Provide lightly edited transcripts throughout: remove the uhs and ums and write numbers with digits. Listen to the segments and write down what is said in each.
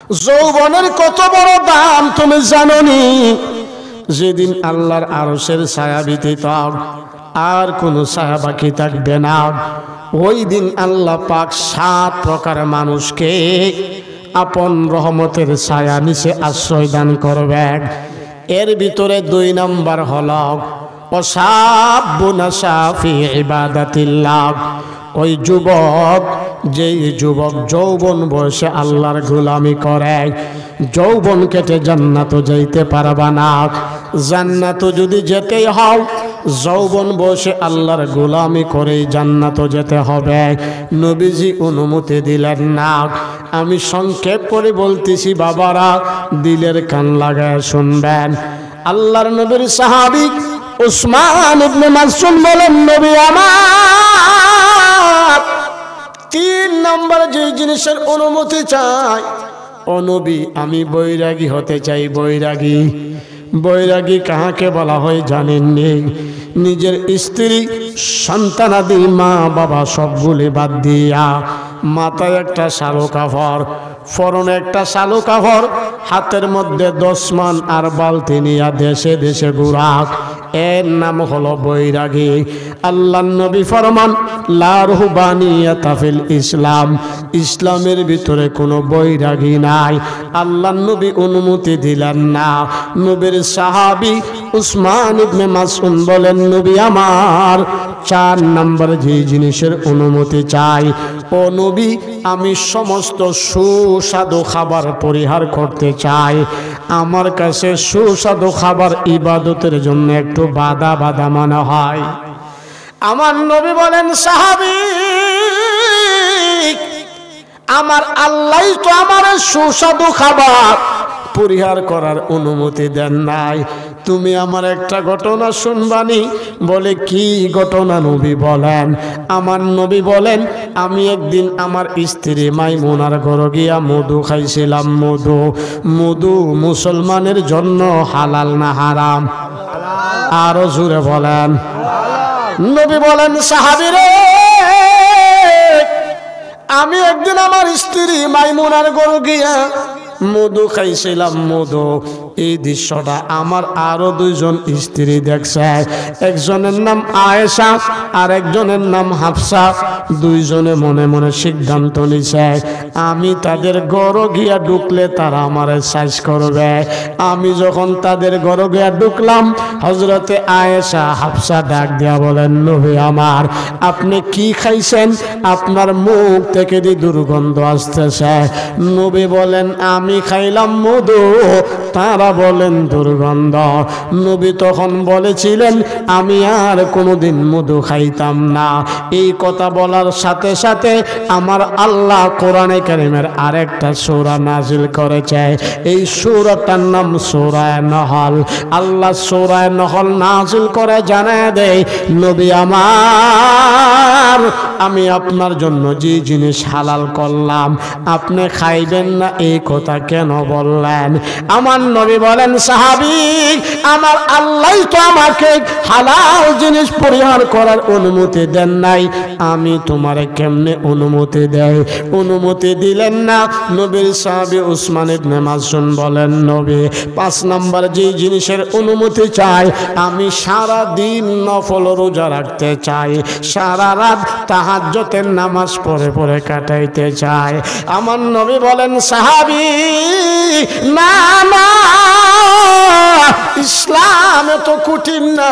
যৌবনের কত বড় দাম তুমি জানোনি? যেদিন আল্লাহর আরশের ছায়া ব্যতীত আর কোনো ছায়া বাকি থাকবে না, ওই দিন আল্লাহ পাক 7 প্রকার মানুষকে আপন রহমতের ছায়া নিচে আশ্রয় দান করবেন। এর ভিতরে 2 নম্বর হলো ওয়াশাবুন শাফি ইবাদাতিল্লাহ। ওই যুবক, যেই যুবক যৌবন বয়সে আল্লাহর গোলামি করে, যৌবন কেটে জান্নাত যাইতে পারবা না। জান্নাত যদি যেতেই হও, যৌবন বয়সে আল্লাহর গোলামি করেই জান্নাত যেতে হবে। নবীজি অনুমতি দিলেন না। আমি সংক্ষেপ করে বলতেছি বাবারা, দিলের কান লাগায় শুনবেন। আল্লাহর নবীর সাহাবী উসমান ইবনে মাসউদ বলেন, নবী আমার 3 নম্বর যে জিনিসের অনুমতি চাই, ও নবী আমি বৈরাগী হতে চাই। বৈরাগী, বৈরাগী কাহাকে বলা হয় জানেননি? নিজের স্ত্রী, সন্তানাদি, মা বাবা সবগুলি বাদ দিয়া মাথায় একটা শালো কাপড়, পরনে একটা শালো কাপড়, হাতের মধ্যে 10 মান আর বালতি নিয়া দেশে দেশে ঘুরা, এর নাম হলো বৈরাগী। আল্লাহর নবী ফরমান, লা রুহবানিয়াতা ফিল ইসলাম, ইসলামের ভিতরে কোনো বৈরাগী নাই। আল্লাহর নবী অনুমতি দিলেন না। নবীর সাহাবী উসমান ইবনে মাসউদ বলেন, নবী আমার 4 নম্বর যে জিনিসের অনুমতি চাই, ও নবী আমি সমস্ত সুস্বাদু খাবার পরিহার করতে চাই। আমার কাছে সুস্বাদু খাবার ইবাদতের জন্য একটু বাধা বাধা মনে হয়। আমার নবী বলেন, সাহাবী আমার আল্লাহই তো আমার সুস্বাদু খাবার পরিহার করার অনুমতি দেন নাই। তুমি আমার একটা ঘটনা শুনবানি। বলে কি ঘটনা নবী বলেন? আমার নবী বলেন, আমি একদিন আমার স্ত্রী মাইমুনার ঘরে গিয়া মধু খাইছিলাম। মধু, মধু মুসলমানের জন্য হালাল না হারাম? আরো জোরে বলেন। নবী বলেন, সাহাবী রে আমি একদিন আমার স্ত্রী মাইমুনার ঘরে গিয়া মধু খাইছিলাম। মধু, এই দৃশ্যটা আমার আরো 2 জন স্ত্রী দেখছে। একজনের নাম আয়েশা আর একজনের নাম হাফসা। 2 জনে মনে মনে সিদ্ধান্ত নিছে, আমি তাদের ঘরে গিয়া ঢুকলে তারা আমারে সাইজ করবে। আমি যখন তাদের ঘরে গিয়া ঢুকলাম, হযরতে আয়েশা হাফসা ডাক দিয়া বলেন, নবী আমার আপনি কি খাইছেন? আপনার মুখ থেকে যে দুর্গন্ধ আসতেছে। নবী বলেন, আমি খাইলাম মধু। তারা বলেন দুর্গন্ধ। নবী তখন বলেছিলেন, আমি আর কোনোদিন মধু খাইতাম না। এই কথা বলার সাথে সাথে আমার আল্লাহ কোরআনে কারীমের আরেকটা সূরা নাজিল করেছে। এই সূরাটার নাম সূরা নহল। আল্লাহ সূরা নহল নাজিল করে জানায় দেয়, নবী আমার আমি আপনার জন্য যে জিনিস হালাল করলাম আপনি খাইবেন না, এই কথা কেন বললেন? আমার নবী বলেন, সাহাবী আমার আল্লাহই তো আমাকে হালাল জিনিস পরিহার করার অনুমতি দেন নাই, আমি তোমারে কেমনে অনুমতি দেয়? অনুমতি দিলেন না। নবীর সাহাবী উসমান ইবনে মাসউদ বলেন, নবী 5 নম্বর যে জিনিসের অনুমতি চাই, আমি সারা দিন নফল রোজা রাখতে চাই, সারা রাত তাহাজ্জুদের নামাজ পড়ে পড়ে কাটাইতে চাই। আমার নবী বলেন, সাহাবী না না, ইসলামে তো কঠিন না,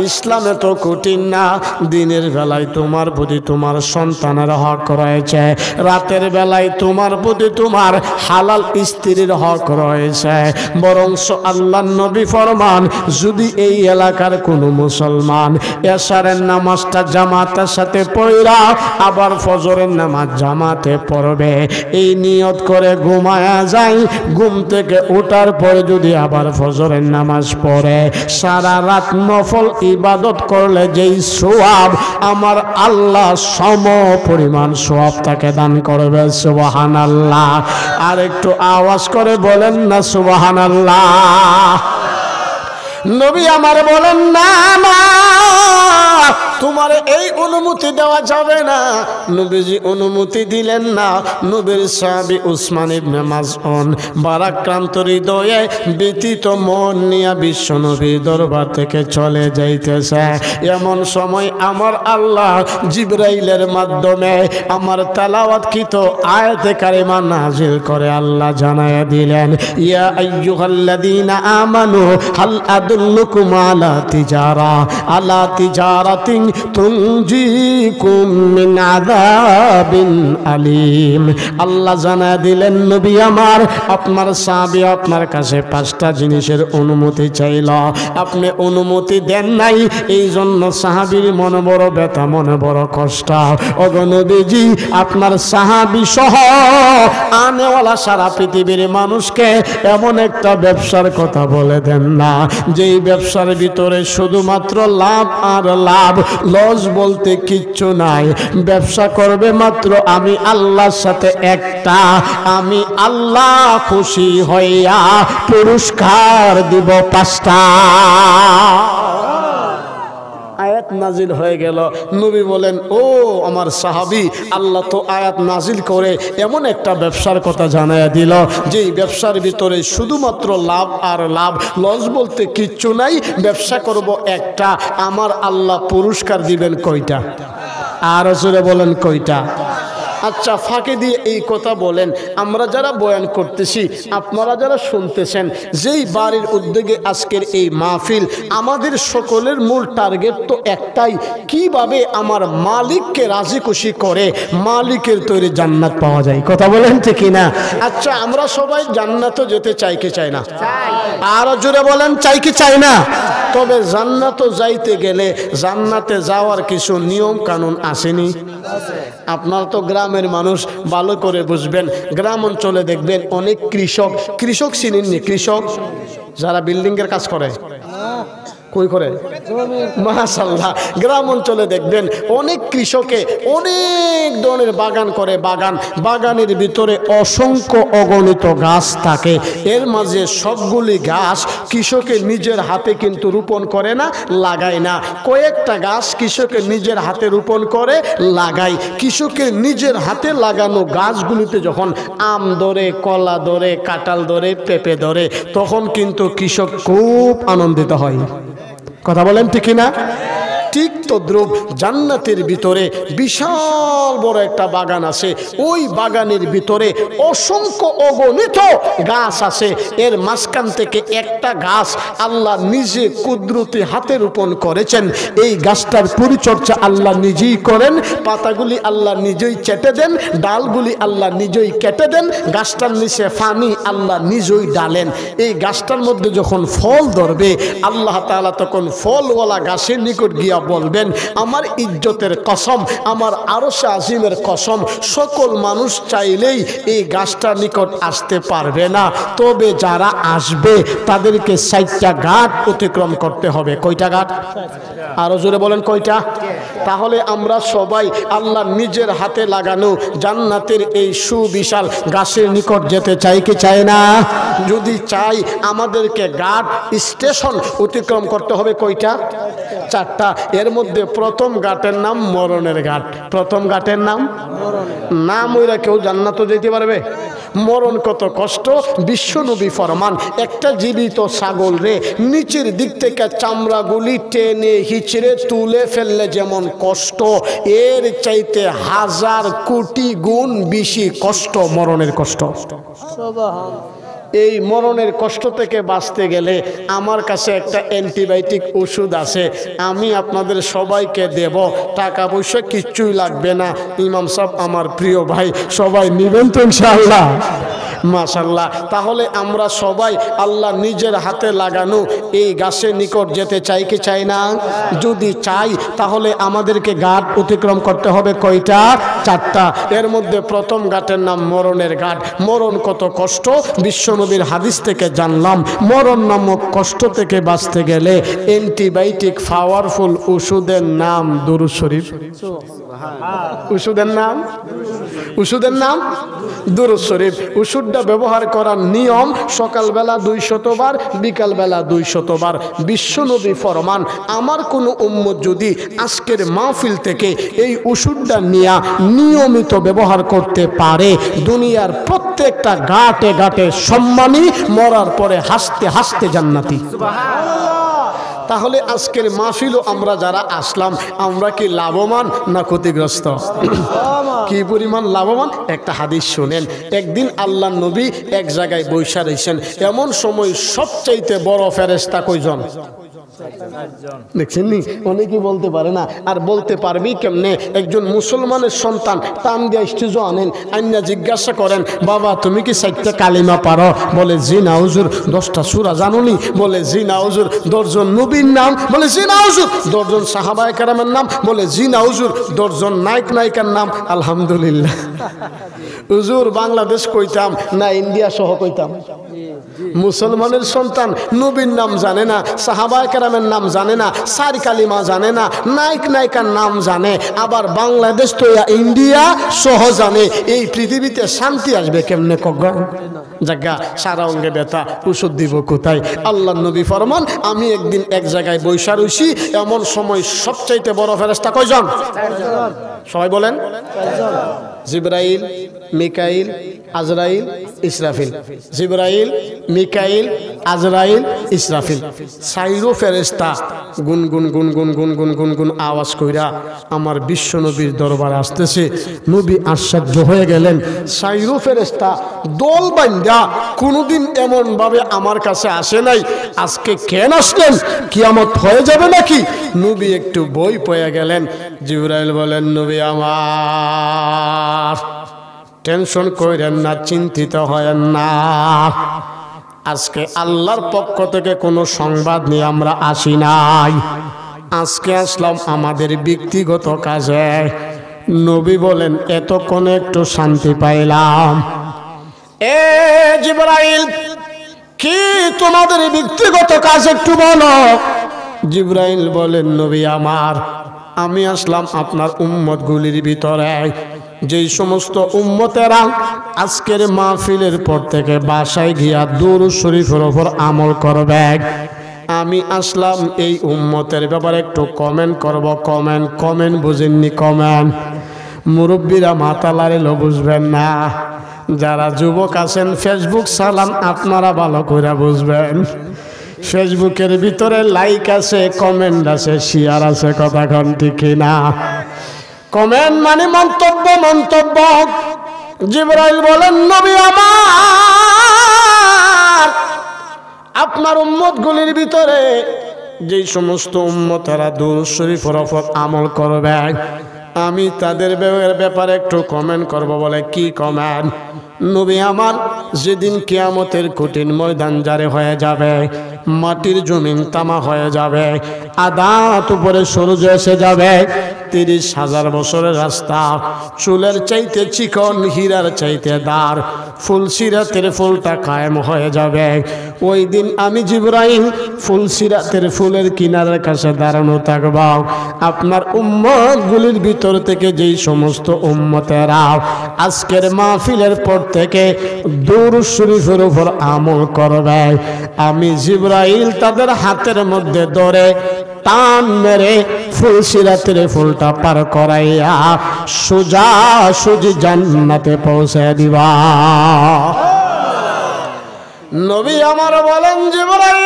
ইসলামে তো কঠিন না। দিনের বেলায় তোমার প্রতি তোমার সন্তানের হক রয়েছে, রাতের বেলায় তোমার প্রতি তোমার হালাল স্ত্রীর হক রয়েছে। বরঞ্চ আল্লাহর নবী ফরমান, যদি এই এলাকার কোনো মুসলমান এশারের নামাজটা জামাতের সাথে পড়া আবার ফজরের নামাজ জামাতে পড়বে, এই নিয়ত করে ঘুমায়া যায়, ঘুম থেকে ওঠার পরে যদি আবার ফজরের নামাজ পড়ে, সারা রাত নফল ইবাদত করলে যেই সওয়াব আমার আল্লাহ সম পরিমাণ সওয়াব তাকে দান করবে। সুবহানাল্লাহ। আর একটু আওয়াজ করে বলেন না সুবহানাল্লাহ। নবী আমার বলেন, না না তোমারে এই অনুমতি দেওয়া যাবে না। নবীজি অনুমতি দিলেন না। নবীর সাহাবী উসমান ইবনে মাযউন ভারাক্রান্ত হৃদয়ে ব্যথিত মন নিয়ে বিশ্ব নবীর দরবার থেকে চলে যাইতেছে। এমন সময় আমার আল্লাহ জিবরাইলের মাধ্যমে আমার তেলাওয়াতকৃত আয়াতে কারিমা নাজিল করে আল্লাহ জানায়া দিলেন, ইয়া আইয়ুহাল্লাযীনা আমানু হাল আদুল্লুকুম আলা তিজারাতিন তুনজিকুম মিন আযাবিন আলীম। আল্লাহ জানায়া দিলেন, নবী আমার, আপনার সাহাবী আপনার কাছে 5টা জিনিসের অনুমতি চাইল, আপনি অনুমতি দেন নাই। এই জন্য সাহাবীর মনে বড় ব্যথা, মনে বড় কষ্ট। ওগো নবীজি, আপনার সাহাবী সহ আনেওয়ালা সারা পৃথিবীর মানুষকে এমন একটা ব্যবসার কথা বলে দেন না, যেই ব্যবসার ভিতরে শুধুমাত্র লাভ আর লাভ, লস বলতে কিচ্ছু নাই। ব্যবসা করবে মাত্র আমি আল্লাহর সাথে একটা, আমি আল্লাহ খুশি হইয়া পুরস্কার দিব 5টা। আয়াত নাজিল হয়ে গেল। নবী বলেন, ও আমার সাহাবী, আল্লাহ তো আয়াত নাজিল করে এমন একটা ব্যবসার কথা জানায়া দিল, যেই ব্যবসার ভিতরে শুধুমাত্র লাভ আর লাভ, লস বলতে কিচ্ছু নাই। ব্যবসা করব একটা, আমার আল্লাহ পুরস্কার দিবেন কয়টা? আর জোরে বলেন কয়টা? আচ্ছা, ফাঁকে দিয়ে এই কথা বলেন, আমরা যারা বয়ান করতেছি, আপনারা যারা শুনতেছেন, যেই বাড়ির উদ্যোগে আজকের এই মাহফিল, আমাদের সকলের মূল টার্গেট তো একটাই, কিভাবে আমার মালিককে রাজি খুশি করে মালিকের তৈরি জান্নাত পাওয়া যায়। কথা বলেন ঠিক না? আচ্ছা, আমরা সবাই জান্নাতও যেতে চাই কি চাই না? আরো জোরে বলেন, চাই কি চাই না? তবে জান্নাতও যাইতে গেলে জান্নাতে যাওয়ার কিছু নিয়ম কানুন আসেনি? আপনার তো গ্রামের মানুষ, ভালো করে বুঝবেন। গ্রাম অঞ্চলে দেখবেন অনেক কৃষক চিনেননি? কৃষক যারা বিল্ডিং এর কাজ করে, কই করে? মাশাআল্লাহ। গ্রাম অঞ্চলে দেখবেন অনেক কৃষকে অনেক ধরনের বাগান করে। বাগানের ভিতরে অসংখ্য অগণিত গাছ থাকে। এর মাঝে সবগুলি গাছ কৃষকের নিজের হাতে কিন্তু রোপণ করে না, লাগায় না। কয়েকটা গাছ কৃষকের নিজের হাতে রোপণ করে, লাগায়। কৃষকের নিজের হাতে লাগানো গাছগুলিতে যখন আম ধরে, কলা ধরে, কাঁঠাল ধরে, পেঁপে ধরে, তখন কিন্তু কৃষক খুব আনন্দিত হয়। কথা বলেন ঠিক না? ঠিক তদ্রুপ জান্নাতের ভিতরে বিশাল বড় একটা বাগান আছে। ওই বাগানের ভিতরে অসংখ্য অগণিত গাছ আছে। এর মাঝখান থেকে একটা গাছ আল্লাহ নিজে কুদরতি হাতে রোপণ করেছেন। এই গাছটার পরিচর্যা আল্লাহ নিজেই করেন। পাতাগুলি আল্লাহ নিজেই চেটে দেন, ডালগুলি আল্লাহ নিজেই কেটে দেন, গাছটার নিচে পানি আল্লাহ নিজেই ডালেন। এই গাছটার মধ্যে যখন ফল ধরবে, আল্লাহ তাআলা তখন ফলওয়ালা গাছের নিকট গিয়া বলবেন, আমার ইজ্জতের কসম, আমার আরশে আজিমের কসম, সকল মানুষ চাইলেই এই গাছটার নিকট আসতে পারবে না, তবে যারা আসবে তাদেরকে 60টা ঘাট অতিক্রম করতে হবে। কয়টা ঘাট? আরো জোরে বলেন কয়টা? তাহলে আমরা সবাই আল্লাহ নিজের হাতে লাগানো জান্নাতের এই সুবিশাল গাছের নিকট যেতে চাই কি চাই না? যদি চাই, আমাদেরকে ঘাট স্টেশন অতিক্রম করতে হবে কয়টা? 4টা। এর মধ্যে প্রথম ঘাটের নাম মরণের ঘাট। প্রথম ঘাটের নাম নাম ওইরা কেউ জান্নাতও যেতে পারবে? মরণ কত কষ্ট! বিশ্বনবী ফরমান, একটা জীবিত ছাগল রে নিচের দিক থেকে চামড়াগুলি টেনে হিচড়ে তুলে ফেললে যেমন কষ্ট, এর চাইতে 1000 কোটি গুণ বেশি কষ্ট মরণের কষ্ট। এই মরণের কষ্ট থেকে বাঁচতে গেলে আমার কাছে একটা অ্যান্টিবায়োটিক ওষুধ আছে, আমি আপনাদের সবাইকে দেব। টাকা পয়সা কিচ্ছুই লাগবে না। ইমাম সাহেব আমার প্রিয় ভাই, সবাই নিবেন তো ইনশাআল্লাহ? মাশাআল্লাহ। তাহলে আমরা সবাই আল্লাহ নিজের হাতে লাগানো এই গাছের নিকট যেতে চাই কি চাই না? যদি চাই, তাহলে আমাদেরকে ঘাট অতিক্রম করতে হবে কয়টা? 4টা। এর মধ্যে প্রথম ঘাটের নাম মরণের ঘাট। মরণ কত কষ্ট! বিশ্বনবীর হাদিস থেকে জানলাম, মরণ নামক কষ্ট থেকে বাঁচতে গেলে অ্যান্টিবায়োটিক পাওয়ারফুল ওষুধের নাম দুরূদ শরীফ। ওষুধের নাম দুরূদ শরীফ। ওষুধটা ব্যবহার করার নিয়ম, সকালবেলা 200 বার, বিকালবেলা 200 শতবার। বিশ্বনবী ফরমান, আমার কোনো উম্মত যদি আজকের মাহফিল থেকে এই ওষুধটা নিয়ে নিয়মিত ব্যবহার করতে পারে, দুনিয়ার প্রত্যেকটা ঘাটে ঘাটে সম্মানী, মরার পরে হাসতে হাসতে জান্নাতি। তাহলে আজকের মাহফিলও আমরা যারা আসলাম, আমরা কি লাভবান না ক্ষতিগ্রস্ত? কি পরিমাণ লাভবান? একটা হাদিস শুনেন। একদিন আল্লাহ নবী এক জায়গায় বৈশা রয়েছেন, এমন সময় সবচাইতে বড় ফেরেশতা কয়জন? দেখছেন নি, অনেকেই বলতে পারে না, আর বলতে পারবি কেমনে? একজন মুসলমানের সন্তান টান দিয়ে স্টেজ আনেন, আইনা জিজ্ঞাসা করেন, বাবা তুমি কি 4টা কালিমা পারো? বলে জি না হুজুর। 10টা সূরা জানোনি? বলে জি না হুজুর। 10 জন নবীর নাম? বলে জি না হুজুর। 10 জন সাহাবায়ে কেরামের নাম? বলে জি না হুজুর। 10 জন নায়ক নায়িকার নাম? আলহামদুলিল্লাহ। হুজুর বাংলাদেশ কইতাম না ইন্ডিয়া সহ কইতাম? মুসলমানের সন্তান নবীর নাম জানে না, সাহাবায়ে কেরামের নাম জানে না, 4 কালিমা জানে না, নায়ক নায়িকার নাম জানে, আবার বাংলাদেশ তো ইন্ডিয়া সহ জানে। এই পৃথিবীতে শান্তি আসবে কেমনে? জায়গা সারা অঙ্গে ব্যথা, ওষুধ দিব কোথায়? আল্লাহ নবী ফরমান, আমি একদিন এক জায়গায় বৈশা রইছি, এমন সময় সবচাইতে বড় ফেরেশতা কয়জন? সবাই বলেন। জিবরাইল, মিকাইল, আজরাইল, ইসরাফিল। জিবরাইল, মিকাইল, আজরাইল, ইসরাফিল। 4 ফেরেশতা গুনগুন গুনগুন গুনগুন গুনগুন আওয়াজ কইরা আমার বিশ্ব নবীর দরবারে আসতেছে। নবী আশ্চর্য হয়ে গেলেন। 4 ফেরেশতা দল বান্ধা কোনোদিন এমন ভাবে আমার কাছে আসে নাই, আজকে কেন আসলেন? কিয়ামত হয়ে যাবে নাকি? নবী একটু ভয় পেয়ে গেলেন। জিবরাইল বলেন, নবী আমার, টেনশন করেন না, চিন্তিত হয়েন না, আজকে আল্লাহর পক্ষ থেকে কোনো সংবাদ নিয়ে আমরা আসি নাই, আজকে আসলাম আমাদের ব্যক্তিগত কাজে। নবী বলেন, এতক্ষণে একটু শান্তি পাইলাম। এ জিবরাইল, কি তোমাদের ব্যক্তিগত কাজ একটু বলো? জিবরাইল বলেন, নবী আমার, আমি আসলাম আপনার উম্মতগুলির ভিতরে যেই সমস্ত উম্মতেরা আজকের মাহফিলের পর থেকে বাসায় গিয়া দুরূদ শরীফের উপর আমল করবে, আমি আসলাম এই উম্মতের ব্যাপারে একটু কমেন্ট করব। কমেন্ট বুঝেননি? কমেন্ট মুরব্বীরা মাথা লাড়িলেও বুঝবেন না, যারা যুবক আছেন ফেসবুক চালান আপনারা ভালো করে বুঝবেন। ফেসবুকের ভিতরে লাইক আছে, কমেন্ট আছে, শেয়ার আছে, কথা কোন ঠিক না? কমেন্ট মানে মন্তব্য। জিবরাইল বলেন, নবী আমার, আপনার উম্মতগুলির ভিতরে যেই সমস্ত উম্মতেরা দুরূদ শরীফের উপর আমল করবে, আমি তাদের ব্যাপারে একটু কমেন্ট করব। বলে কি কমেন্ট? নবী আমার, যেদিন কিয়ামতের কঠিন ময়দান জারি হয়ে যাবে, মাটির জমিন তামা হয়ে যাবে, আদাত উপরে সূর্য এসে যাবে, 30,000 বছরের রাস্তা চুলের চাইতে চিকন, হীরার চাইতে দার, ফুলসিরাতের ফুলটা কায়েম হয়ে যাবে। ওই দিন আমি জিবরাইল ফুলসিরাতের ফুলের কিনারের কাছে দাঁড়ানো থাকব। আপনার উম্মতগুলির ভিতর থেকে যেই সমস্ত উম্মতেরা আজকের মাহফিলের পর থেকে দুরূদ শরীফের উপর আমল করবে, আমি জিবরাইল তাদের হাতের মধ্যে ধরে টান মেরে ফুলসিরাতের ফুলটা পার করাইয়া সোজা সুজি জান্নাতে পৌঁছে দিবা। নবী আমার বলেন, জিবরাইল,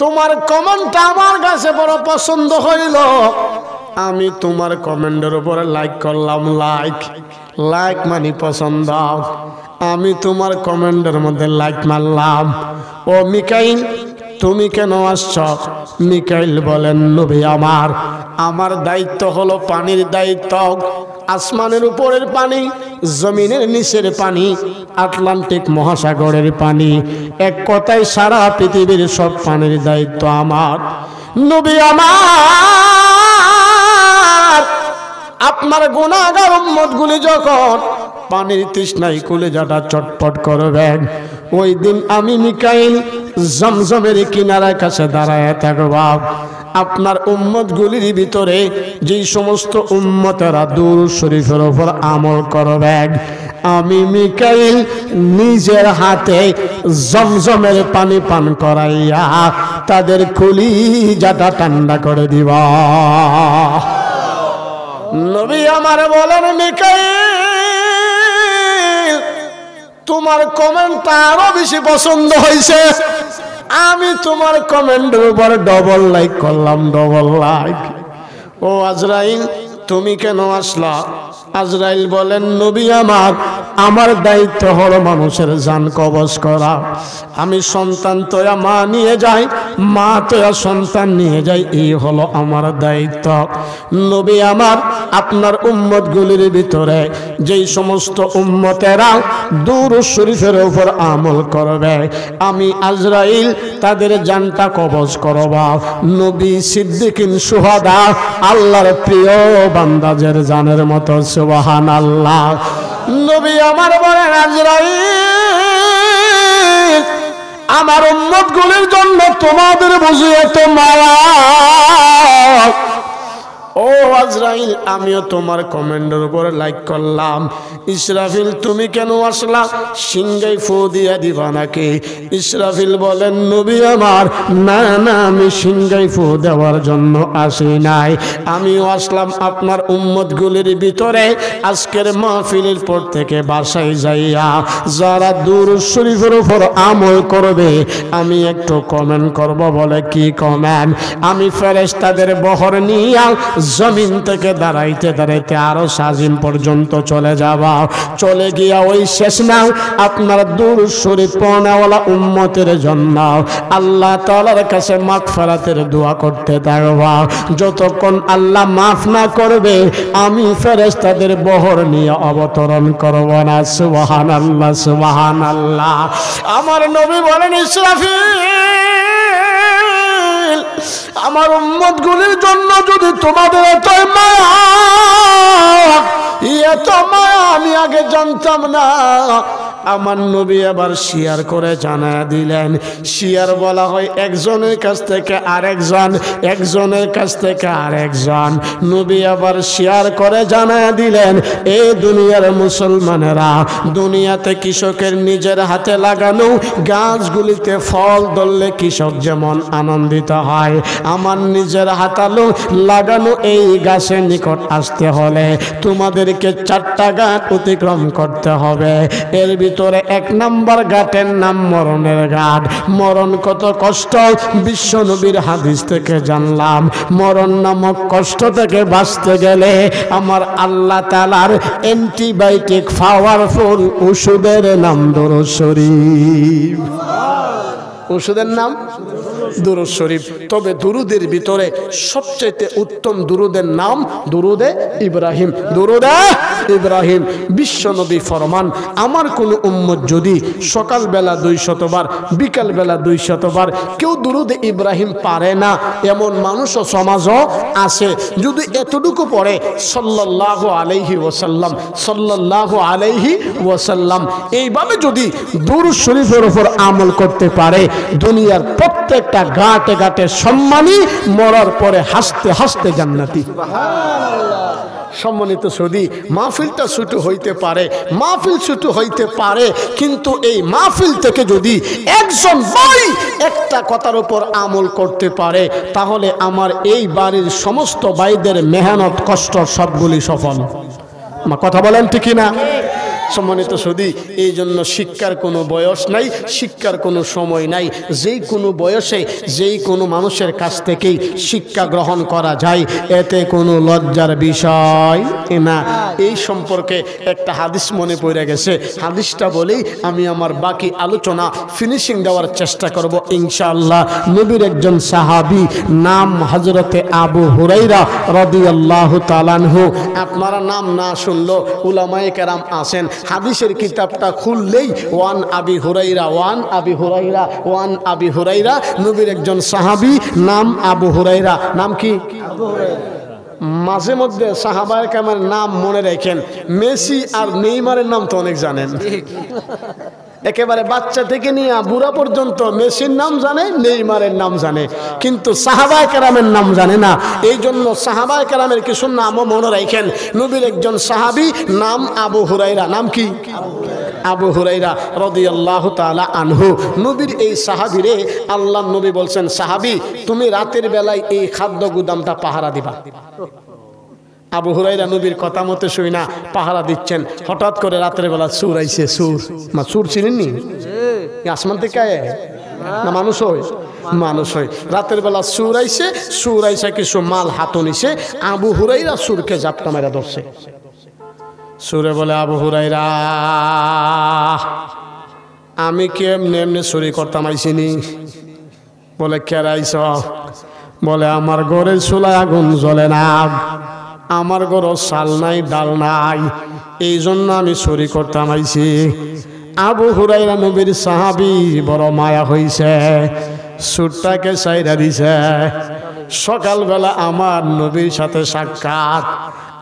তোমার কমেন্টটা আমার কাছে বড় পছন্দ হইল, আমি তোমার কমেন্টের উপরে লাইক করলাম। লাইক মানে পছন্দ, আমি তোমার কমেন্টের মধ্যে লাইক মারলাম। ও মিকাইল, তুমি কেন আসছ? মিকাইল বলেন, নবী আমার দায়িত্ব হলো পানির দায়িত্ব। আসমানের উপরের পানি, জমিনের নিচের পানি, আটলান্টিক মহাসাগরের পানি, এক কথায় সারা পৃথিবীর সব পানির দায়িত্ব আমার। নবী আমার, আপনার গুনাহগার উম্মতগুলি যখন পানির তৃষ্ণায় কলিজাটা চটপট করবেন, ওই দিন আমি মিকাইল জমজমের কিনারার কাছে দাঁড়ায় থাকব। আপনার উম্মতগুলির ভিতরে যেই সমস্ত উম্মতেরা দুরূদ শরীফের উপর আমল করবে, আমি মিকাইল নিজের হাতে জমজমের পানি পান করাইয়া তাদের কলিজাটা ঠান্ডা করে দিবা। নবী আমার বলেন মিকাইল, তোমার কমেন্টটা আরো বেশি পছন্দ হয়েছে, আমি তোমার কমেন্টের উপর ডবল লাইক করলাম, ডবল লাইক। ও আজরাইল, তুমি কেন আসলা? আজরাইল বলেন, নবী আমার দায়িত্ব হলো মানুষের জান কবজ করা। আমি সন্তান তোয়া মা নিয়ে যাই, মা তোয়া সন্তান নিয়ে যাই, এই হলো আমার দায়িত্ব। নবী আমার, আপনার উম্মতগুলির ভিতরে যেই সমস্ত উম্মতেরা দুরূদ শরীফের উপর আমল করবে, আমি আজরাইল তাদের জানটা কবজ করব। নবী, সিদ্দিকিন, শুহাদা, আল্লাহর প্রিয় বান্দাদের জানের মতো। সুবহানাল্লাহ। নবী আমার বলেন, আজরাইল আমার উম্মতগুলির জন্য তোমাদের বুঝি এত মায়া। ও আজরাইল, আমিও তোমার কমেন্টের উপরে লাইক করলাম। ইসরাফিল, তুমি কেন আসলা? সিংহাই ফু দিয়া দিবা নাকি? ইসরাফিল বলেন, নবী আমার, না না, আমি সিংহাই ফু দেওয়ার জন্য আসি নাই, আমিও আসলাম আপনার উম্মতগুলির ভিতরে আজকের মাহফিলের পর থেকে বাসায় যাইয়া যারা দুরূদ শরীফের উপর আমল করবে আমি একটু কমেন্ট করব। বলে, কি কমেন্ট? আমি ফেরেশতাদের বহর নিয়ে জমিন থেকে দাঁড়াইতে দাঁড়াইতে আরো সাজিম পর্যন্ত চলে যাবা, চলে গিয়া ওই শেষ নাও আপনার দুরূদ শরীফ পড়াওয়ালা উম্মতের জন্য আল্লাহ তাআলার কাছে মাগফিরাতের দোয়া করতে থাকবা। যতক্ষণ আল্লাহ মাফ না করবে আমি ফেরেশতাদের বহর নিয়ে অবতরণ করব না। সুবহানাল্লাহ, সুবহানাল্লাহ। আমার নবী বলেন, ইসরাফিল, আমার উম্মতগুলির জন্য যদি তোমাদের এত মায়া আমি আগে জানতাম না। আমার নবী আবার শেয়ার করে জানায়া দিলেন। শেয়ার বলা হয় একজনের কাছ থেকে আরেকজন, একজনের কাছ থেকে আরেকজন। নবী আবার শেয়ার করে জানায়া দিলেন, এই দুনিয়ার মুসলমানেরা, দুনিয়াতে কৃষকের নিজের হাতে লাগানো গাছগুলিতে ফল ধরলে কৃষক যেমন আনন্দিত হয়, আমার নিজের হাতালো লাগানো এই গাছের নিকট আসতে হলে তোমাদেরকে 4টা ঘাট অতিক্রম করতে হবে। এর ভিতরে 1 নম্বর ঘাটের নাম মরণের ঘাট। মরণ কত কষ্ট বিশ্ব নবীর হাদিস থেকে জানলাম। মরণ নামক কষ্ট থেকে বাঁচতে গেলে আমার আল্লাহ তাআলার অ্যান্টিবায়োটিক পাওয়ারফুল ওষুধের নাম দুরূদ শরীফ। ওষুধের নাম দুরূদ শরীফ। তবে দুরুদের ভিতরে সবচেয়ে উত্তম দুরুদের নাম দুরুদে ইব্রাহিম। দুরুদে ইব্রাহিম। বিশ্বনবী ফরমান, আমার কোন উম্মত যদি সকালবেলা 200 বার, বিকালবেলা 200 বার কেউ দুরুদে ইব্রাহিম পারে না এমন মানুষও সমাজও আছে। যদি এতটুকু পড়ে সাল্লাল্লাহু আলাইহি ওয়াসাল্লাম, সাল্লাল্লাহু আলাইহি ওয়াসাল্লাম, এইভাবে যদি দুরূদ শরীফের উপর আমল করতে পারে, দুনিয়ার প্রত্যেকটা ঘাটে ঘাটে সম্মানী, মরার পরে হাসতে হাসতে জান্নাতি। সম্মানিত সুধী, মাহফিলটা ছোট হইতে পারে, মাহফিল ছোট হইতে পারে, কিন্তু এই মাহফিল থেকে যদি একজন ভাই একটা কথার উপর আমল করতে পারে তাহলে আমার এই বাড়ির সমস্ত ভাইদের মেহনত কষ্ট সবগুলি সফল। কথা বলেন ঠিক না? সম্মানিত সুধী, এই জন্য শিক্ষার কোনো বয়স নাই, শিক্ষার কোনো সময় নাই। যেই কোনো বয়সে যেই কোনো মানুষের কাছ থেকেই শিক্ষা গ্রহণ করা যায়, এতে কোনো লজ্জার বিষয় না। এই সম্পর্কে একটা হাদিস মনে পড়ে গেছে, হাদিসটা বলেই আমি আমার বাকি আলোচনা ফিনিশিং দেওয়ার চেষ্টা করব ইনশাআল্লাহ। নবীর একজন সাহাবী, নাম হযরতে আবু হুরায়রা রাদিয়াল্লাহু তাআলা আনহু। আপনারা নাম না শুনলেও উলামায়ে কেরাম আছেন, হাদিসের কিতাবটা খুললেই ওয়ান আবি হুরায়রা, ওয়ান আবি হুরায়রা, ওয়ান আবি হুরায়রা। নবীর একজন সাহাবী, নাম আবু হুরায়রা। নাম কি? আবু হুরায়রা। মাঝে মধ্যে সাহাবায়ে কেরামের নাম মনে রাখেন। মেসি আর নেইমারের নাম তো অনেক জানেন, একেবারে বাচ্চা থেকে নিয়ে বুড়া পর্যন্ত মেসির নাম জানে, নেইমারের নাম জানে, কিন্তু সাহাবায়ে কেরামের নাম জানে না। এই জন্য সাহাবায়ে কেরামের কিছু নামও মনে রাখেন। নবীর একজন সাহাবী, নাম আবু হুরায়রা। নাম কি? আবু হুরাইরা রাদিয়াল্লাহু তাআলা আনহু নবীর এই সাহাবীরে আল্লাহর নবী বলছেন, সাহাবী তুমি রাতের বেলায় এই খাদ্য গুদামটা পাহারা দিবা। আবু হুরাইরা নবীর কথা মতো শুই না পাহারা দিচ্ছেন। হঠাৎ করে রাতের বেলা সুর আইছে। সুর চিনেননি? আসমান থেকে না মানুষ হয়? মানুষ হয়। রাতের বেলা সুর আইছে কিছু মাল হাতে নিছে। আবু হুরাইরা সুরকে জাপটা মেরা ধরছে। সুরে বলে, আবু হুরাইরা আমি কি এমনি এমনি চুরি করতাম আইসিনি? বলে কেরাইছ? বলে আমার ঘরের চুলায় আগুন জ্বলে না, আমার ঘরও চাল নাই ডাল নাই, এই জন্য আমি চুরি করতাম আইছি। আবু হুরাইরা নবীর সাহাবী, বড় মায়া হইছে, সুরটাকে চাইরা দিছে। সকালবেলা আমার নবীর সাথে সাক্ষাৎ।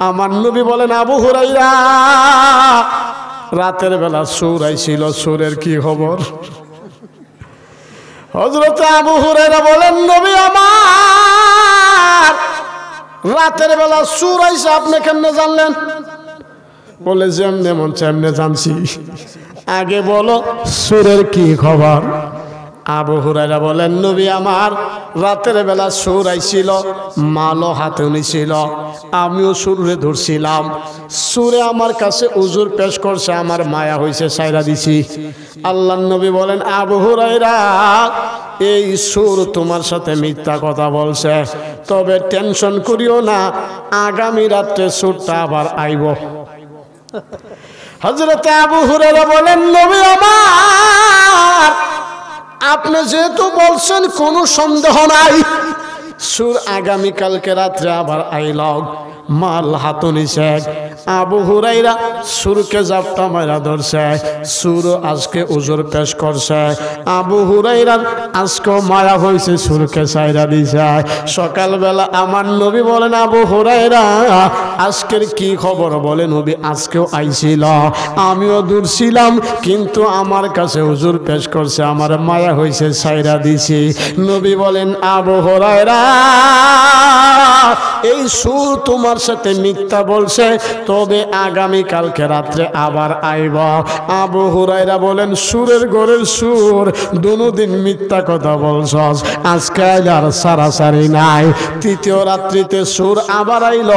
আমার নবী বলেন, আবু হুরাইরা রাতের বেলা সুর আইছিল, সুরের কি খবর? হযরত আবু হুরাইরা বলেন, নবী আমার রাতের বেলা সুর আইছে, আপনি কেমনে জানলেন? বলে, যেমনে মন তেমনে জানছি। আগে বলো সুরের কি খবর? আবু হুরাইরা বলেন, নবী আমার রাতের বেলা সুর আইছিল, মালও হাতে নিছিল, আমিও সুরে ধরছিলাম। সুরে আমার কাছে উজুর পেশ করছে, আমার মায়া হইছে, সাইরা দিছি। আল্লাহর নবী বলেন, আবু হুরাইরা এই সুর তোমার সাথে মিথ্যা কথা বলছে, তবে টেনশন করিও না, আগামী রাত্রে সুরটা আবার আইব। হযরত আবু হুরায়রা বলেন, নবী আমার আপনি যেহেতু বলছেন কোনো সন্দেহ নাই, সুর আগামী কালকে রাত্রে আবার আইল, মাল হাতে নিছে। আবু হুরাইরা সুরকে জাপটা মারা ধরছে, সুর আজকে উজুর পেশ করছে। আবু হুরাইরার আজকে মায়া হয়েছে, সুরকে সাইরা দিছে। সকালবেলা আমার নবী বলেন, আবু হুরাইরা আজকের কি খবর? বলে, নবী আজকেও আইছিল, আমিও দূর ছিলাম, কিন্তু আমার কাছে হুজুর পেশ করছে, আমার মায়া হয়েছে, সাইরা দিছি। নবী বলেন, আবু হুরাইরা এই সুর তোমার সাথে মিথ্যা বলছে, তবে আগামী কালকে রাত্রে আবার আইব। আবু হুরায়রা বলেন, সুরের ঘরের সুর দুদিন মিথ্যা কথা বলছস, আজকে আর সারাসারি নাই। তৃতীয় রাত্রিতে সুর আবার আইল,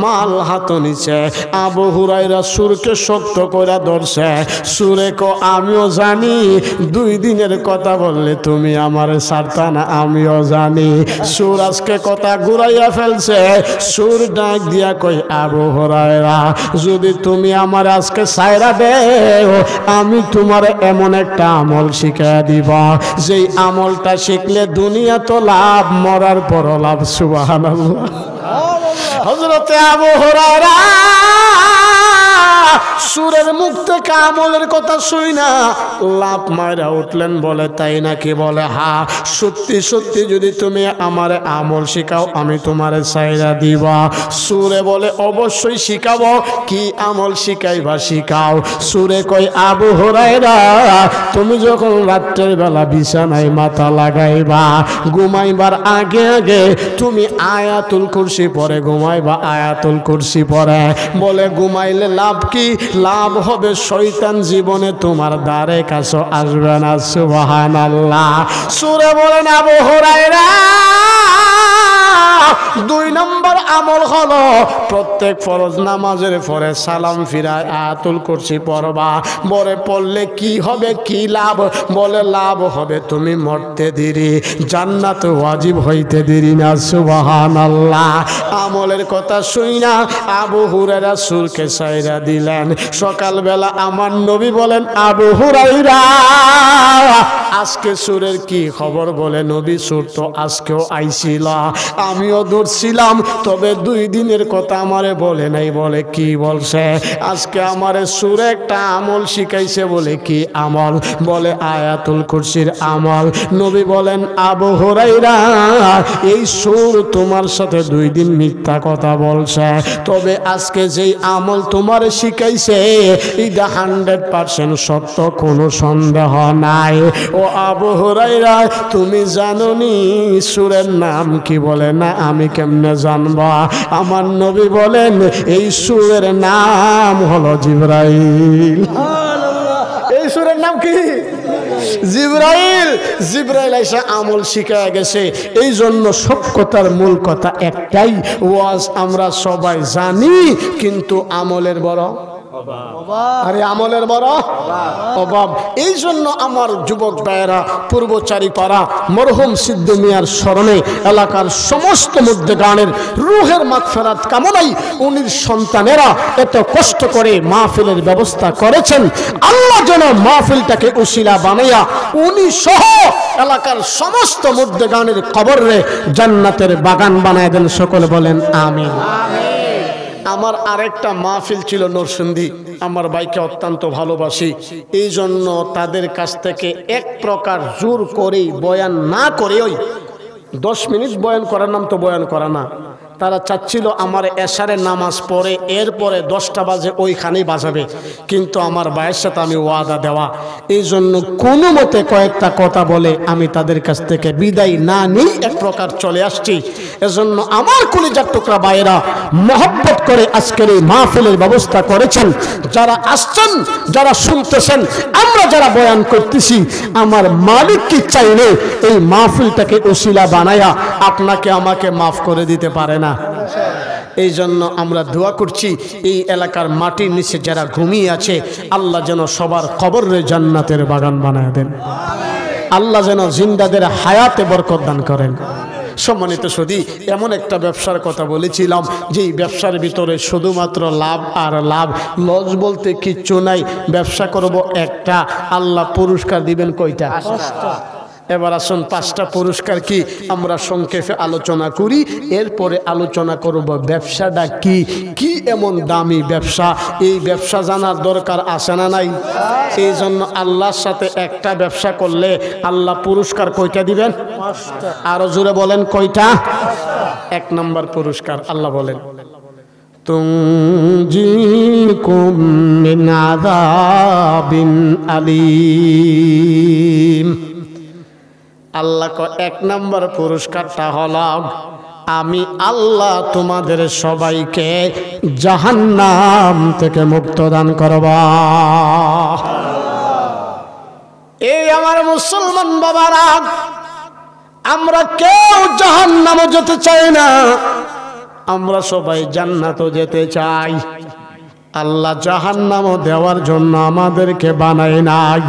মাল হাতে নিচে। আবু হুরায়রা সুরকে শক্ত করে ধরছে। সুরে কো, আমিও জানি 2 দিনের কথা বললে তুমি আমার ছাড়তা না, আমিও জানি। সুর আজকে কথা ঘুরাইয়া ফেলছে। সুর ডাক দিয়া কই, আবু হুরায়রা যদি তুমি আমার আজকে সাইরা দেও, আমি তোমার এমন একটা আমল শিখাইয়া দিব, যেই আমলটা শিখলে দুনিয়া তো লাভ, মরার পর লাভ। সুবহানাল্লাহ। হযরত আবু হুরায়রা সুরের মুখ থেকে আমলের কথা শুই না লাভ মাইরা উঠলেন। বলে, তাই নাকি? বলে, হা, সত্যি সত্যি যদি তুমি আমার আমল শিখাও, আমি তোমারে সাইরা দিব। সুরে বলে, অবশ্যই শিখাবো। কি আমল শিখাইবা? শিখাও। সুরে কই, আবু হুরায়রা তুমি যখন রাত্রের বেলা বিছানায় মাথা লাগাইবা, ঘুমাইবার আগে আগে তুমি আয়াতুল কুরসি পড়ে ঘুমাইবা, আয়াতুল কুরসি পড়ে। বলে, ঘুমাইলে লাভ কি? লাভ হবে শয়তান জীবনে তোমার দ্বারে কাছে আসবে না। সুবহানাল্লাহ। সূরা বলেন, আবু হুরায়রা 2 নম্বর আমল হলো প্রত্যেক ফরজ নামাজের পরে সালাম ফিরায় আয়াতুল কুরসি পড়বা। বলে, পড়লে কি হবে? কি লাভ? বলে, লাভ হবে তুমি মরতে দেরি, জান্নাত ওয়াজিব হইতে দেরি না। সুবহানাল্লাহ। আমলের কথা শুই না আবু হুরায়রা সুরকে সাইরা দিলেন। সকালবেলা আমার নবী বলেন, আবু হুরায়রা আজকে সুরের কি খবর? বলে, নবী সুর তো আজকেও আইছিল, আমিও ধরছিলাম, তবে 2 দিনের কথা আমারে বলে নাই। বলে, কি বলছে? আজকে আমারে সুরে একটা আমল শিখাইছে। বলে, কি আমল? বলে, আয়াতুল কুরসির আমল। নবী বলেন, আবু হুরায়রা এই সুর তোমার সাথে 2 দিন মিথ্যা কথা বলছে, তবে আজকে যেই আমল তোমারে শিখাইছে এটা 100% সত্য, কোনো সন্দেহ নাই। ও আবু হুরায়রা তুমি জানোনি সুরের নাম কি? বলে, না, আমি কেমনে জানবা? আমার নবী বলেন, এই সুরের নাম হলো জিবরাইল। সুরের নাম কি? জিবরাইল। জিবরাইল এসে আমল শিখায় গেছে। এই জন্য সব কথার মূল কথা একটাই, ওয়াজ আমরা সবাই জানি, কিন্তু আমলের বড় আরে আমলের বড় অভাব। এই জন্য আমার যুবক ভাইয়েরা পূর্বচারী পাড়া মরহুম সিদ্ধ মিয়ার স্মরণে এলাকার সমস্ত মধ্যে গানের রুহের মাগফিরাত কামনায় উনির সন্তানেরা এত কষ্ট করে মাহফিলের ব্যবস্থা করেছেন। আল্লাহ যেন মাহফিলটাকে উসিলা বানাইয়া উনি সহ এলাকার সমস্ত মধ্যে গানের কবরে জান্নাতের বাগান বানায় দেন। সকলে বলেন আমিন। আমার আরেকটা মাহফিল ছিল নরসিংদী। আমার ভাইকে অত্যন্ত ভালোবাসি, এই জন্য তাদের কাছ থেকে এক প্রকার জোর করেই বয়ান না করে, ওই 10 মিনিট বয়ান করার নাম তো বয়ান করা না, তারা চাচ্ছিল আমার এশারের নামাজ পড়ে এরপরে 10টা বাজে ওইখানেই বাজাবে, কিন্তু আমার ভাইয়ের সাথে আমি ওয়াদা দেওয়া, এই জন্য কোনো মতে কয়েকটা কথা বলে আমি তাদের কাছ থেকে বিদায় না নিই এক প্রকার চলে আসছি। এজন্য আমার কলিজার টুকরা ভাইয়েরা মহব্বত করে আজকের এই মাহফিলের ব্যবস্থা করেছেন। যারা আসছেন, যারা শুনতেছেন, আমরা যারা বয়ান করতেছি, আমার মালিক কি চাইলে এই মাহফিলটাকে ওসিলা বানায়া আপনাকে আমাকে মাফ করে দিতে পারে না। এই জন্য আমরা দোয়া করছি এই এলাকার মাটির নিচে যারা ঘুমিয়ে আছে, আল্লাহ যেন সবার কবরে জান্নাতের বাগান বানায় দেন। আল্লাহ যেন জিন্দাদের হায়াতে বরকত দান করেন। সম্মানিত সুধী, এমন একটা ব্যবসার কথা বলেছিলাম যে এই ব্যবসার ভিতরে শুধুমাত্র লাভ আর লাভ, লস বলতে কিচ্ছু নাই। ব্যবসা করব একটা, আল্লাহ পুরস্কার দিবেন কয়টা? এবার আসুন 5টা পুরস্কার কি আমরা সংক্ষেপে আলোচনা করি, এরপরে আলোচনা করব ব্যবসাটা কি, কি এমন দামি ব্যবসা। এই ব্যবসা জানার দরকার আছে না নাই? এই জন্য আল্লাহর সাথে একটা ব্যবসা করলে আল্লাহ পুরস্কার কয়টা দিবেন? 5টা। আরো জোরে বলেন কয়টা? 1 নম্বর পুরস্কার আল্লাহ বলেন তুনজিকুম মিন আযাবিন আলীম। আল্লাহ 1 নম্বর পুরস্কারটা হলো আমি আল্লাহ তোমাদের সবাইকে জাহান্নাম থেকে মুক্ত দান করব। এই আমার মুসলমান বাবারা, আমরা কেউ জাহান্নামে যেতে চাই না, আমরা সবাই জান্নাতও যেতে চাই। আল্লাহ জাহান্নামও দেওয়ার জন্য আমাদেরকে বানায় নাই।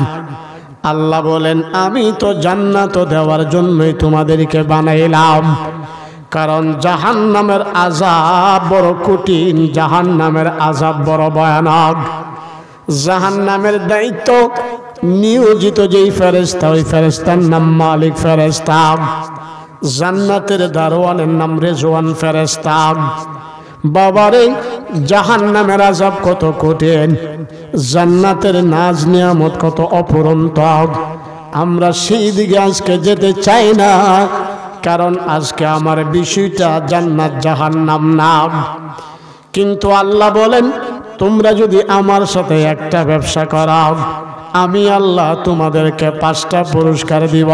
আল্লাহ বলেন আমি তো জান্নাত দেওয়ার জন্যই তোমাদেরকে বানাইলাম, কারণ জাহান্নামের আযাব বড় কঠিন, জাহান্নামের আযাব বড় ভয়ানক। জাহান্নামের দায়িত্ব নিয়োজিত যেই ফেরেশতা, ওই ফেরেশতার নাম মালিক ফেরেশতা। জান্নাতের দারোয়ানের নাম রেজওয়ান ফেরেশতা। বাবারে, জাহান্নামের আযাব কত কঠিন, জান্নাতের নাজ নিয়ামত কত অপরন্ত। আমরা সেই দিকে আজকে যেতে চাই না, কারণ আজকে আমার বিষয়টা জান্নাত জাহান্নাম না। কিন্তু আল্লাহ বলেন তোমরা যদি আমার সাথে একটা ব্যবসা করাও, আমি আল্লাহ তোমাদেরকে 5টা পুরস্কার দিব।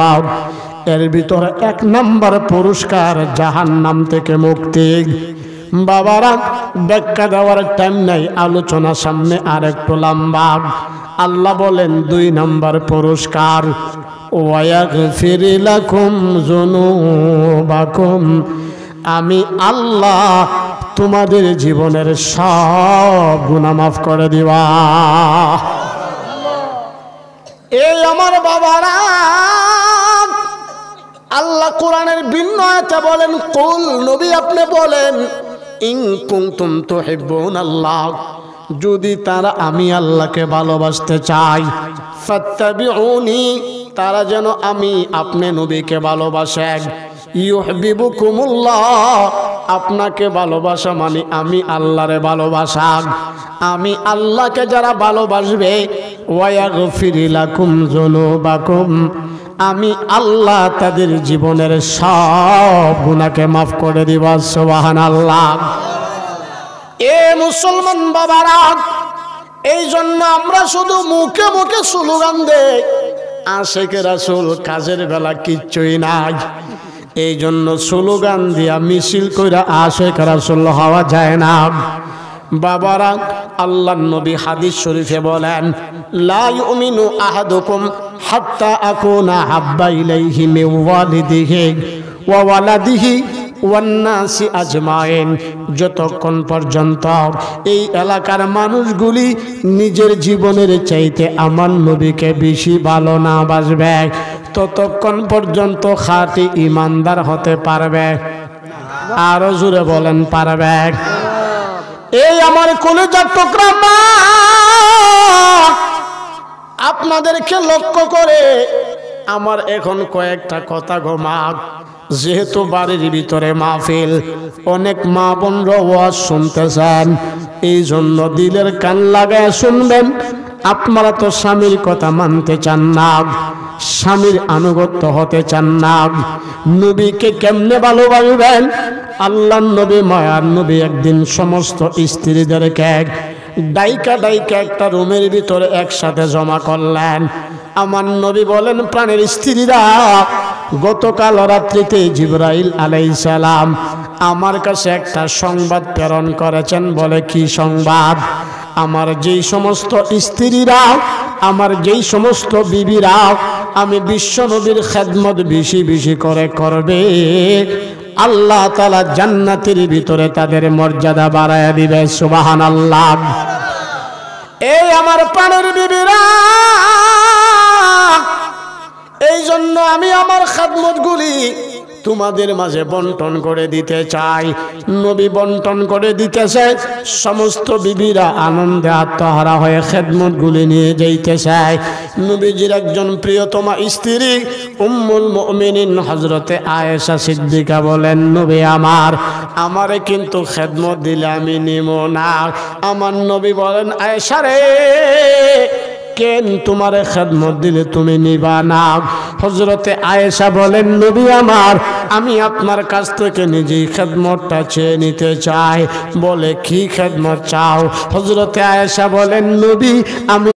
এর ভিতরে 1 নম্বর পুরস্কার জাহান্নাম থেকে মুক্তি। বাবারা, ব্যাখ্যা দেওয়ার টাইম নাই, আলোচনা সামনে আর একটু লম্বা। আল্লাহ বলেন 2 নম্বর পুরস্কার ওয়ায়াগফির লাকুম যুনুবাকুম, আমি আল্লাহ তোমাদের জীবনের সব গুনাহ মাফ করে দিবা। এই আমার বাবারা, আল্লাহ কোরআনের ভিন্ন আয়াতে বলেন কুল, নবী আপনি বলেন ইন কুনতুম তুহিব্বুনাল্লাহ, যদি তারা আমি আল্লাহকে ভালোবাসতে চায়, ফাত্তাবিউনি, তারা যেন আমি আপনি নবীকে ভালোবাসেন। ইউহিব্বুকুমুল্লাহ, আপনাকে ভালোবাসা মানে আমি আল্লাহরে ভালোবাসা। আমি আল্লাহকে যারা ভালোবাসবে, ওয়ায়াগফির লাকুম যুনুবাকুম, আমি আল্লাহ তাদের জীবনের সব গুনাহকে মাফ করে দিব। সুবহানাল্লাহ। এ মুসলমান বাবারা, এই জন্য আমরা শুধু মুখে মুখে স্লোগান দেই, আশিকে রাসূল কাজের বেলা কিচ্ছুই নাই। এই জন্য স্লোগান দিয়া মিছিল কইরা আশিকে রাসূল হওয়া যায় না। বাবারা, আল্লাহর নবী হাদিস শরীফে বলেন, লা ইউমিনু আহাদুকুম হাত্তা আকুনা হাব্বা ইলাইহি মিন ওয়ালিদিহি ওয়া ওয়ালাদিহি ওয়ান নাসি আজমাইন। যতক্ষণ পর্যন্ত এই এলাকার মানুষগুলি নিজের জীবনের চাইতে আমার নবীকে বেশি ভালো না বাসবে, ততক্ষণ পর্যন্ত খাঁটি ইমানদার হতে পারবে। আরো জোরে বলেন, পারবে? এই আমার কলিজার টুকরা মা, আপনাদেরকে লক্ষ্য করে আমার এখন কয়েকটা কথা ঘুমাক। যেহেতু বাড়ির ভিতরে মাহফিল, অনেক মা বোনরা ওয়াজ শুনতেছেন, এই জন্য দিলের কান লাগায় শুনবেন। আপনারা তো স্বামীর কথা মানতে চান না, স্বামীর আনুগত্য হতে চান না, নবীকে কেমনে ভালোবাসবেন? আল্লাহর নবী, মায়ার নবী একদিন সমস্ত স্ত্রীদেরকে ডাইকা ডাইকা একটা রুমের ভিতরে একসাথে জমা করলেন। আমার নবী বলেন, প্রাণের স্ত্রীরা, গতকাল রাত্রিতে জিবরাইল আলাইহিস সালাম আমার কাছে একটা সংবাদ প্রেরণ করেছেন। বলে, কি সংবাদ? আমার যেই সমস্ত স্ত্রীরা, আমার যেই সমস্ত বিবিরা আমি বিশ্ব নবীর খেদমত বেশি বেশি করে করবে, আল্লাহ তাআলা জান্নাতের ভিতরে তাদের মর্যাদা বাড়ায় দিবে। সুবহানাল্লাহ। এই আমার প্রাণের বিবিরা, এই জন্য আমি আমার খেদমতগুলি তোমাদের মাঝে বন্টন করে দিতে চাই। নবী বন্টন করে দিতেছে, সমস্ত বিবিরা আনন্দে আত্মহারা হয়ে খেদমতগুলি নিয়ে যাইতে চায়। নবীজির একজন প্রিয়তমা স্ত্রী উম্মুল মুমিনিন হযরতে আয়েশা সিদ্দিকা বলেন, নবী আমারে কিন্তু খেদমত দিলে আমি নিব না। আমার নবী বলেন, আয়েশা রে, কেন তোমারে খেদমত দিলে তুমি নিবা না? হযরতে আয়েশা বলেন, নবী আমি আপনার কাছ থেকে নিজেই খেদমতটা চেয়ে নিতে চাই। বলে, কি খেদমত চাও? হযরতে আয়েশা বলেন, নবী আমি